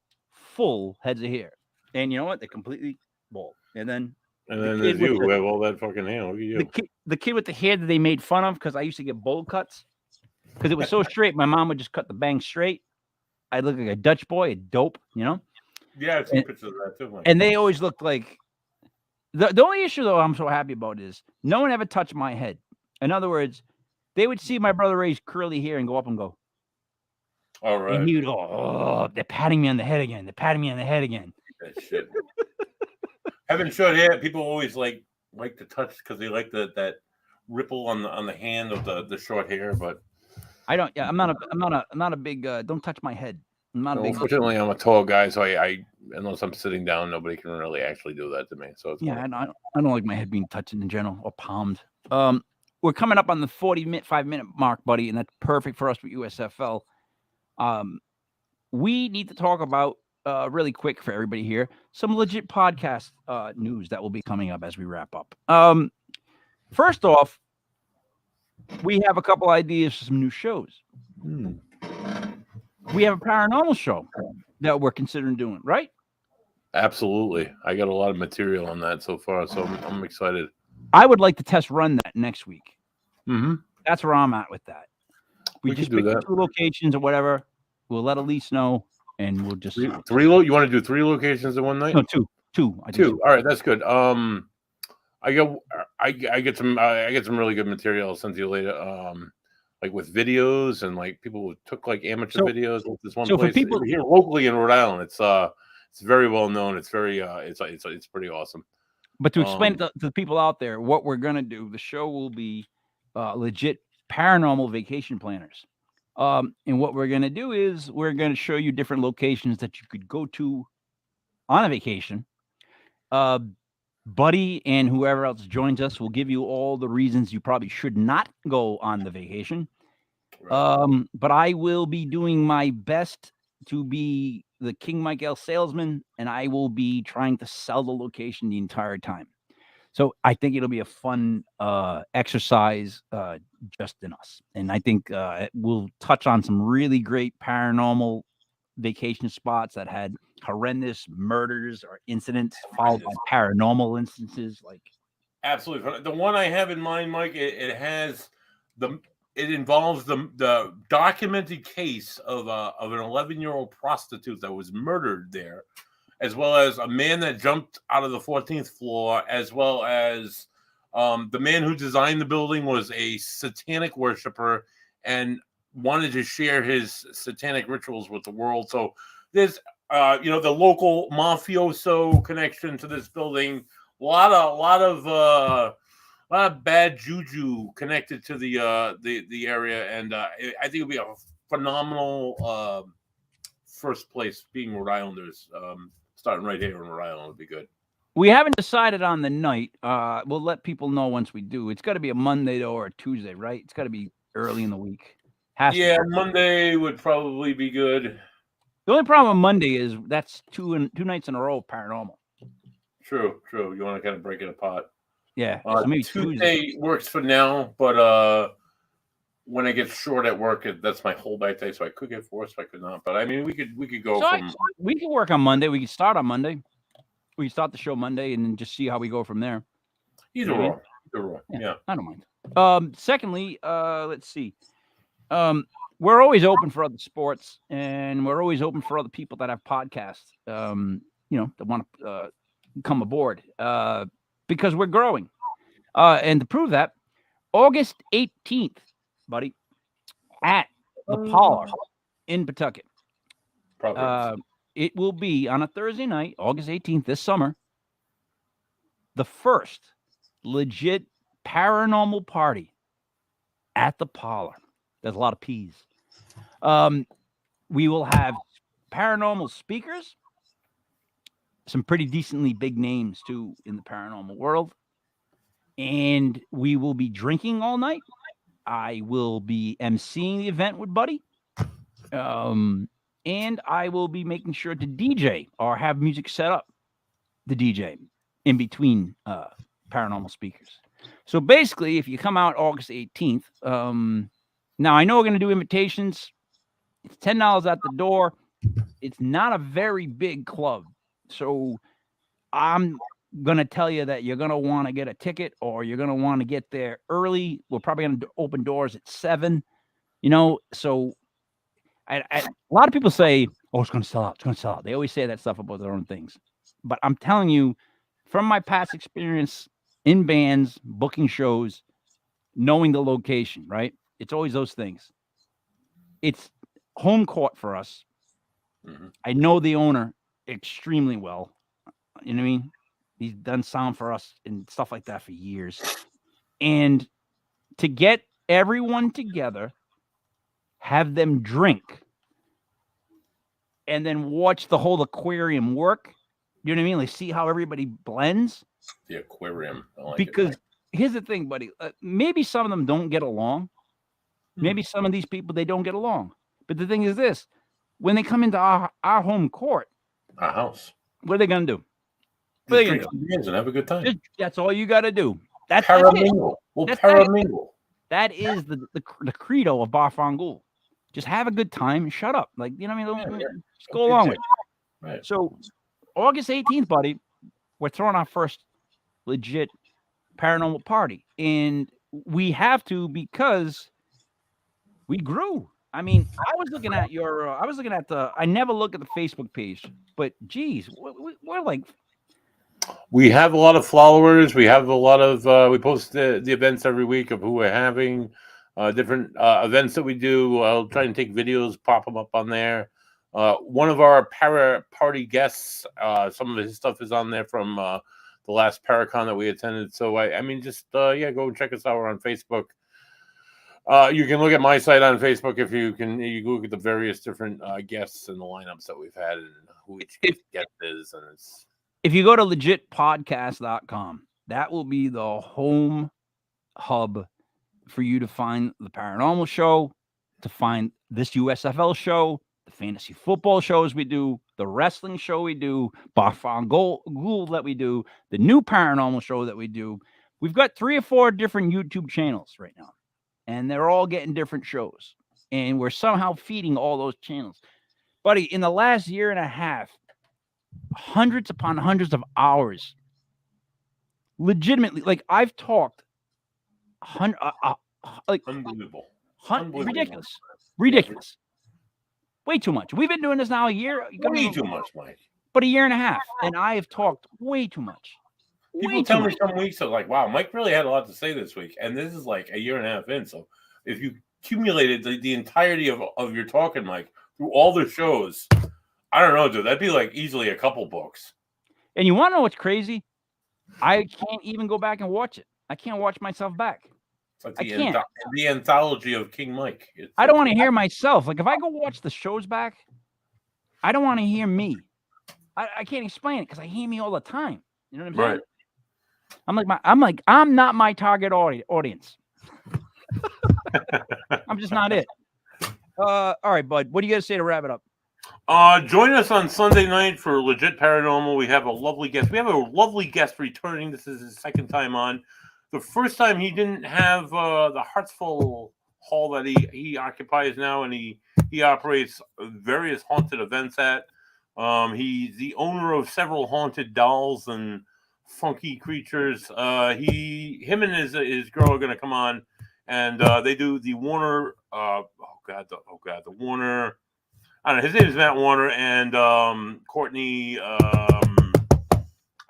heads of hair. And you know what? They're completely bald. And then there's you who have all that fucking hair. Look at you. The kid with the hair that they made fun of, because I used to get bowl cuts because it was so straight. My mom would just cut the bangs straight. I'd look like a Dutch boy, a dope, Yeah, I've seen pictures of that too. And they always looked like the only issue though I'm so happy about is no one ever touched my head. In other words, they would see my brother Ray's curly hair and go up and go, all right. And he would go, oh, they're patting me on the head again. That shit. Having short hair, people always like to touch because they like that ripple on the hand of the short hair. But I don't. Yeah, I'm not a big. Don't touch my head. I'm not a big. Unfortunately, I'm a tall guy, so I unless I'm sitting down, nobody can really actually do that to me. So it's I don't like my head being touched in general or palmed. We're coming up on the 45-minute mark, buddy, and that's perfect for us with USFL. We need to talk about really quick for everybody here some legit podcast news that will be coming up as we wrap up. First off, we have a couple ideas for some new shows. We have a paranormal show that we're considering doing, right? Absolutely. I got a lot of material on that so far, so I'm excited. I would like to test run that next week. Mm-hmm. That's where I'm at with that. We just pick 2 locations or whatever. We'll let Elise know, and we'll just three. You want to do 3 locations in one night? No, 2. 2. All right, that's good. I get some really good material I'll send to you later. Like with videos and like people who took like amateur videos with this one place. For people here locally in Rhode Island, it's very well known. It's very it's pretty awesome. But to explain to the people out there what we're gonna do, the show will be legit paranormal vacation planners. And what we're going to do is we're going to show you different locations that you could go to on a vacation. Buddy and whoever else joins us will give you all the reasons you probably should not go on the vacation. Right. But I will be doing my best to be the King Michael salesman, and I will be trying to sell the location the entire time. So I think it'll be a fun exercise just in us. And I think we'll touch on some really great paranormal vacation spots that had horrendous murders or incidents followed by paranormal instances. Like, absolutely. The one I have in mind, Mike, it involves the documented case of an 11-year-old prostitute that was murdered there, as well as a man that jumped out of the 14th floor, as well as the man who designed the building was a satanic worshiper and wanted to share his satanic rituals with the world. So there's, the local mafioso connection to this building. A lot of bad juju connected to the area, and I think it'll be a phenomenal first place being Rhode Islanders. Starting right here in Rhode Island would be good. We haven't decided on the night. We'll let people know once we do. It's got to be a Monday though, or a Tuesday, right? It's got to be early in the week. Monday would probably be good. The only problem with Monday is that's two nights in a row of paranormal. True. You want to kind of break it apart. Yeah. So maybe Tuesday works for now, but when I get short at work, that's my whole back day, so I could get forced, I could not. But I mean, we could go we could work on Monday. We could start on Monday. We can start the show Monday and then just see how we go from there. Either or. Yeah. I don't mind. Secondly, let's see. We're always open for other sports, and we're always open for other people that have podcasts, that want to come aboard because we're growing. And to prove that, August 18th, buddy, at the Parlor in Pawtucket. It will be on a Thursday night, August 18th, this summer, the first legit paranormal party at the Parlor. There's a lot of P's. We will have paranormal speakers, some pretty decently big names, too, in the paranormal world. And we will be drinking all night. I will be emceeing the event with Buddy. And I will be making sure to DJ or have music set up, the DJ, in between paranormal speakers. So basically, if you come out August 18th, now I know we're going to do invitations. It's $10 at the door. It's not a very big club. So I'm going to tell you that you're going to want to get a ticket or you're going to want to get there early. We're probably going to open doors at 7, so a lot of people say, oh, it's going to sell out. It's going to sell out. They always say that stuff about their own things. But I'm telling you, from my past experience in bands, booking shows, knowing the location, right? It's always those things. It's home court for us. Mm-hmm. I know the owner extremely well. You know what I mean? He's done sound for us and stuff like that for years. And to get everyone together, have them drink, and then watch the whole aquarium work. You know what I mean? Like, see how everybody blends. The aquarium. Because here's the thing, buddy. Maybe some of them don't get along. Maybe some of these people, they don't get along. But the thing is this. When they come into our home court. Our house. What are they going to do? Drink some beers and have a good time. That's all you got to do. That's paramingle. We'll paramingle. That is the credo of Bar Fangool. Just have a good time and shut up. Like, you know what I mean? Just go along with it. Right. So August 18th, buddy, we're throwing our first legit paranormal party. And we have to because we grew. I mean, I was looking at I never look at the Facebook page, but geez, we're like. We have a lot of followers. We have a lot of, we post the events every week of who we're having. Different events that we do. I'll try and take videos, pop them up on there. One of our para party guests, some of his stuff is on there from the last Paracon that we attended. So I mean, just go and check us out. We're on Facebook. You can look at my site on Facebook if you can. You can look at the various different guests and the lineups that we've had and who each guest is. And it's if you go to legitpodcast.com, that will be the home hub for you to find the paranormal show, to find this USFL show, the fantasy football shows we do, the wrestling show we do, Barfon Ghoul that we do, the new paranormal show that we do. We've got 3 or 4 different YouTube channels right now, and they're all getting different shows, and we're somehow feeding all those channels. Buddy, in the last year and a half, hundreds upon hundreds of hours, legitimately, like I've talked like unbelievable. Ridiculous. Way too much. We've been doing this now a year. Way too much, Mike. But a year and a half, and I have talked way too much. People tell me some weeks are like, wow, Mike really had a lot to say this week, and this is like a year and a half in. So if you accumulated the entirety of your talking, Mike, through all the shows, I don't know, dude, that'd be like easily a couple books. And you want to know what's crazy? I can't even go back and watch it. I can't watch myself back. Like the anthology of King Mike. I don't want to hear myself. Like if I go watch the shows back, I don't want to hear me. I can't explain it because I hear me all the time. You know what I'm saying? Right. I'm not my target audience. I'm just not it. All right, bud. What do you got to say to wrap it up? Join us on Sunday night for Legit Paranormal. We have a lovely guest. We have a lovely guest returning. This is his second time on. The first time he didn't have the Hartsville hall that he occupies now, and he operates various haunted events at. He's the owner of several haunted dolls and funky creatures. Him and his girl are going to come on, and they do the Warner. The Warner. I don't know. His name is Matt Warner, and Courtney.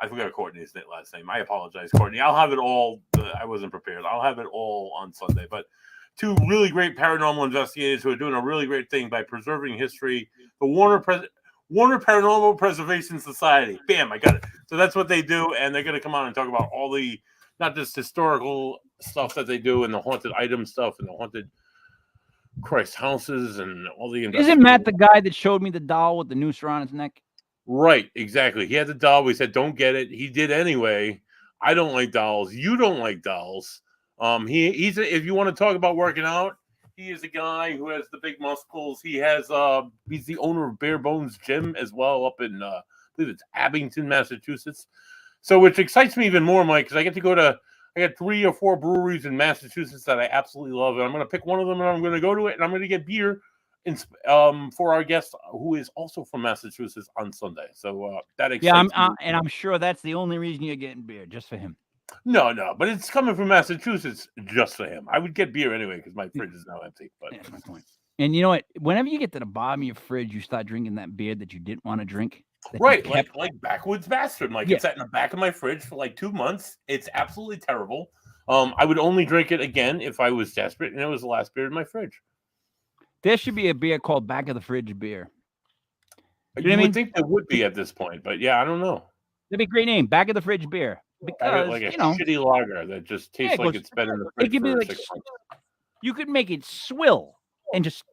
I forgot Courtney's last name. I apologize, Courtney. I'll have it all. I wasn't prepared. I'll have it all on Sunday. But 2 really great paranormal investigators who are doing a really great thing by preserving history. The Warner Paranormal Preservation Society. Bam, I got it. So that's what they do, and they're going to come on and talk about all the, not just historical stuff that they do and the haunted item stuff and the haunted Christ houses and all the. Isn't Matt the guy that showed me the doll with the noose around his neck? Right, exactly. He had the doll. We said, don't get it. He did anyway. I don't like dolls. You don't like dolls. He's if you want to talk about working out, he is a guy who has the big muscles. He's the owner of Bare Bones Gym as well up in, I believe it's Abington, Massachusetts. So which excites me even more, Mike, because I get to go to, I got 3 or 4 breweries in Massachusetts that I absolutely love. And I'm going to pick one of them and I'm going to go to it and I'm going to get beer for our guest who is also from Massachusetts on Sunday. So that excites me. And I'm sure that's the only reason you're getting beer, just for him. No, but it's coming from Massachusetts just for him. I would get beer anyway because my fridge is now empty. But that's my point. And you know what? Whenever you get to the bottom of your fridge, you start drinking that beer that you didn't want to drink. Right, like Backwoods Bastard. Like it's sat in the back of my fridge for like 2 months. It's absolutely terrible. I would only drink it again if I was desperate, and it was the last beer in my fridge. There should be a beer called Back of the Fridge beer. You would think there would be at this point, but yeah, I don't know. That'd be a great name, Back of the Fridge beer. Because like a shitty lager that just tastes like it's been in the fridge for 6 months. You could make it swill and just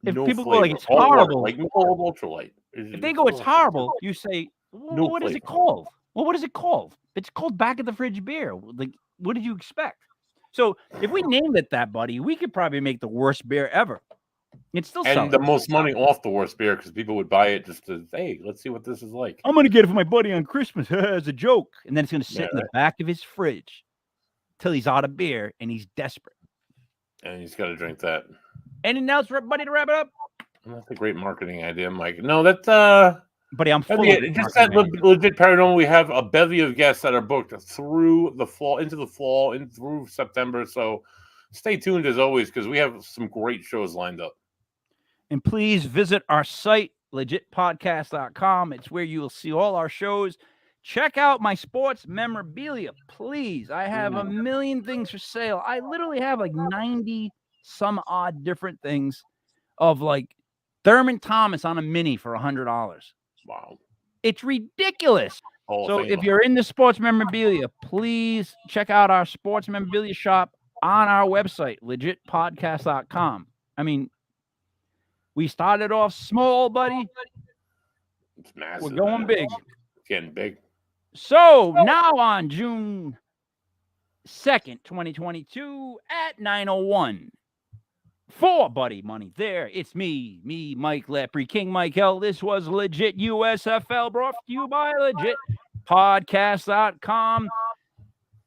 if no people flavor. go like it's horrible, like Michelob Ultralight. If they go it's horrible, you say, well, what is it called? Well, what is it called? It's called Back of the Fridge beer. Like, what did you expect? So if we named it that, buddy, we could probably make the worst beer ever. It's still and the most money off the worst beer because people would buy it just to, hey, let's see what this is like. I'm going to get it for my buddy on Christmas as a joke. And then it's going to sit in the back of his fridge till he's out of beer and he's desperate. And he's got to drink that. Anything else, buddy, to wrap it up? That's a great marketing idea, Mike. No, that's buddy, I'm full of just that Legit Paranormal. We have a bevy of guests that are booked through the fall, into the fall, and through September. So stay tuned as always because we have some great shows lined up. And please visit our site, legitpodcast.com. It's where you will see all our shows. Check out my sports memorabilia, please. I have a million things for sale. I literally have like 90 some odd different things of like Thurman Thomas on a mini for $100. Wow. It's ridiculous. So if you're into sports memorabilia, please check out our sports memorabilia shop on our website, legitpodcast.com. I mean, we started off small, buddy. It's massive. We're going big. Getting big. So now on June 2nd, 2022 at 9:01. For Buddy Money there. It's me, Mike Lepre, King Mike L. This was Legit USFL, brought to you by legitpodcast.com.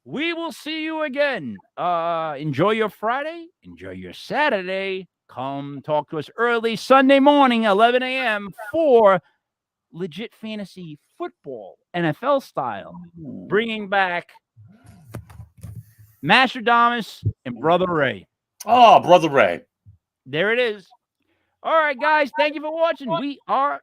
We will see you again. Enjoy your Friday. Enjoy your Saturday. Come talk to us early Sunday morning, 11 a.m. for Legit Fantasy Football, NFL style. Bringing back Mastradamus and Brother Ray. Oh, Brother Ray. There it is. All right, guys. Thank you for watching. We are